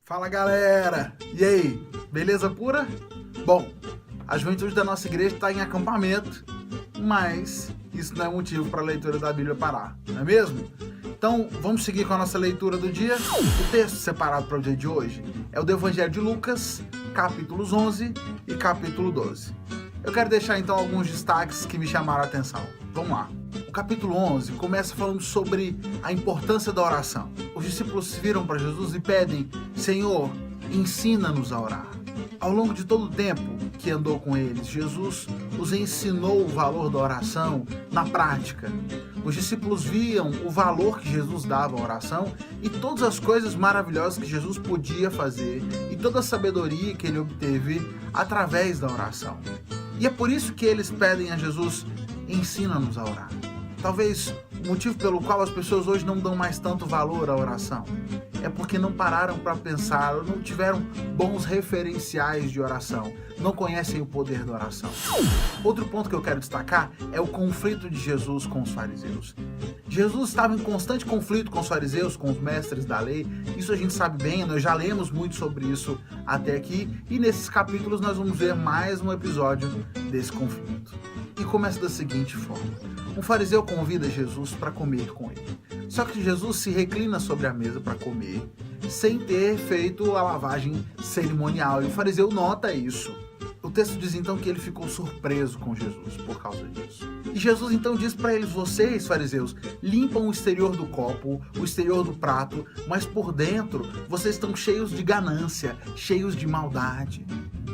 Fala galera! E aí, beleza pura? Bom, a juventude da nossa igreja está em acampamento, mas isso não é motivo para a leitura da Bíblia parar, não é mesmo? Então vamos seguir com a nossa leitura do dia. O texto separado para o dia de hoje é o do Evangelho de Lucas, capítulos 11 e capítulo 12. Eu quero deixar então alguns destaques que me chamaram a atenção. Vamos lá. O capítulo 11 começa falando sobre a importância da oração. Os discípulos viram para Jesus e pedem: Senhor, ensina-nos a orar. Ao longo de todo o tempo que andou com eles, Jesus os ensinou o valor da oração na prática. Os discípulos viam o valor que Jesus dava à oração e todas as coisas maravilhosas que Jesus podia fazer e toda a sabedoria que ele obteve através da oração. E é por isso que eles pedem a Jesus: ensina-nos a orar. Talvez o motivo pelo qual as pessoas hoje não dão mais tanto valor à oração é porque não pararam para pensar, ou não tiveram bons referenciais de oração, não conhecem o poder da oração. Outro ponto que eu quero destacar é o conflito de Jesus com os fariseus. Jesus estava em constante conflito com os fariseus, com os mestres da lei. Isso a gente sabe bem, nós já lemos muito sobre isso até aqui, e nesses capítulos nós vamos ver mais um episódio desse conflito. E começa da seguinte forma: um fariseu convida Jesus para comer com ele. Só que Jesus se reclina sobre a mesa para comer, sem ter feito a lavagem cerimonial, e o fariseu nota isso. O texto diz então que ele ficou surpreso com Jesus por causa disso. E Jesus então diz para eles: vocês, fariseus, limpam o exterior do copo, o exterior do prato, mas por dentro vocês estão cheios de ganância, cheios de maldade.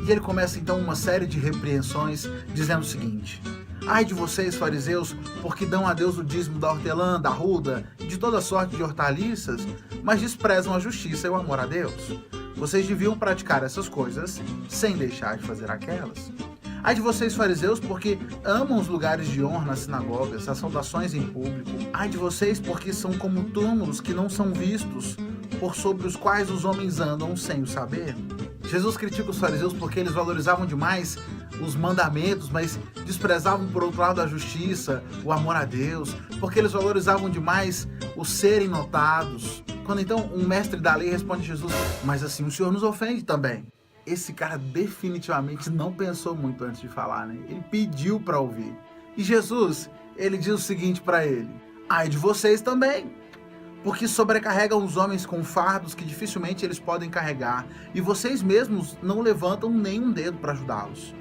E ele começa então uma série de repreensões, dizendo o seguinte: ai de vocês, fariseus, porque dão a Deus o dízimo da hortelã, da arruda e de toda sorte de hortaliças, mas desprezam a justiça e o amor a Deus. Vocês deviam praticar essas coisas sem deixar de fazer aquelas. Ai de vocês, fariseus, porque amam os lugares de honra nas sinagogas, as saudações em público. Ai de vocês, porque são como túmulos que não são vistos, por sobre os quais os homens andam sem o saber. Jesus critica os fariseus porque eles valorizavam demais os mandamentos, mas desprezavam por outro lado a justiça, o amor a Deus, porque eles valorizavam demais o serem notados. Quando então um mestre da lei responde a Jesus: mas assim o Senhor nos ofende também. Esse cara definitivamente não pensou muito antes de falar, né? Ele pediu para ouvir. E Jesus, ele diz o seguinte para ele: ai de vocês também, porque sobrecarregam os homens com fardos que dificilmente eles podem carregar, e vocês mesmos não levantam nem um dedo para ajudá-los.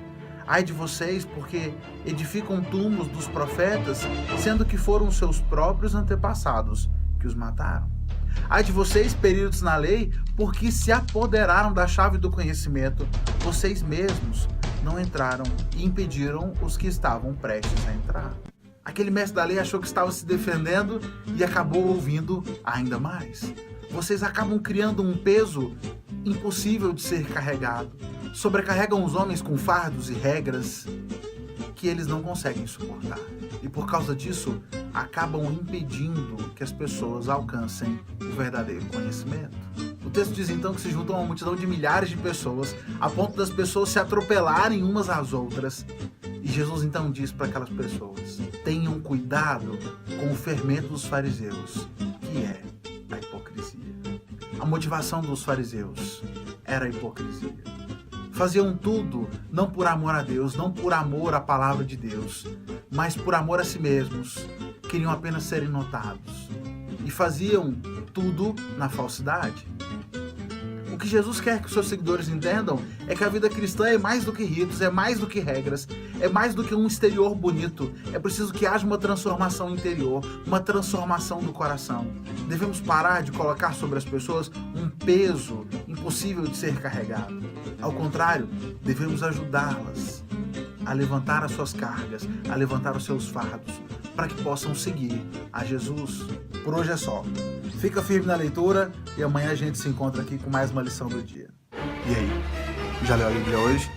Ai de vocês, porque edificam túmulos dos profetas, sendo que foram seus próprios antepassados que os mataram. Ai de vocês, peritos na lei, porque se apoderaram da chave do conhecimento, vocês mesmos não entraram e impediram os que estavam prestes a entrar. Aquele mestre da lei achou que estava se defendendo e acabou ouvindo ainda mais. Vocês acabam criando um peso impossível de ser carregado. Sobrecarregam os homens com fardos e regras que eles não conseguem suportar. E por causa disso, acabam impedindo que as pessoas alcancem o verdadeiro conhecimento. O texto diz então que se juntam uma multidão de milhares de pessoas, a ponto das pessoas se atropelarem umas às outras. E Jesus então diz para aquelas pessoas: tenham cuidado com o fermento dos fariseus, que é a hipocrisia. A motivação dos fariseus era a hipocrisia. Faziam tudo não por amor a Deus, não por amor à palavra de Deus, mas por amor a si mesmos. Queriam apenas serem notados. E faziam tudo na falsidade. O que Jesus quer que os seus seguidores entendam é que a vida cristã é mais do que ritos, é mais do que regras, é mais do que um exterior bonito. É preciso que haja uma transformação interior, uma transformação do coração. Devemos parar de colocar sobre as pessoas um peso impossível de ser carregado. Ao contrário, devemos ajudá-las a levantar as suas cargas, a levantar os seus fardos, para que possam seguir a Jesus. Por hoje é só. Fica firme na leitura e amanhã a gente se encontra aqui com mais uma lição do dia. E aí, já leu a Bíblia hoje?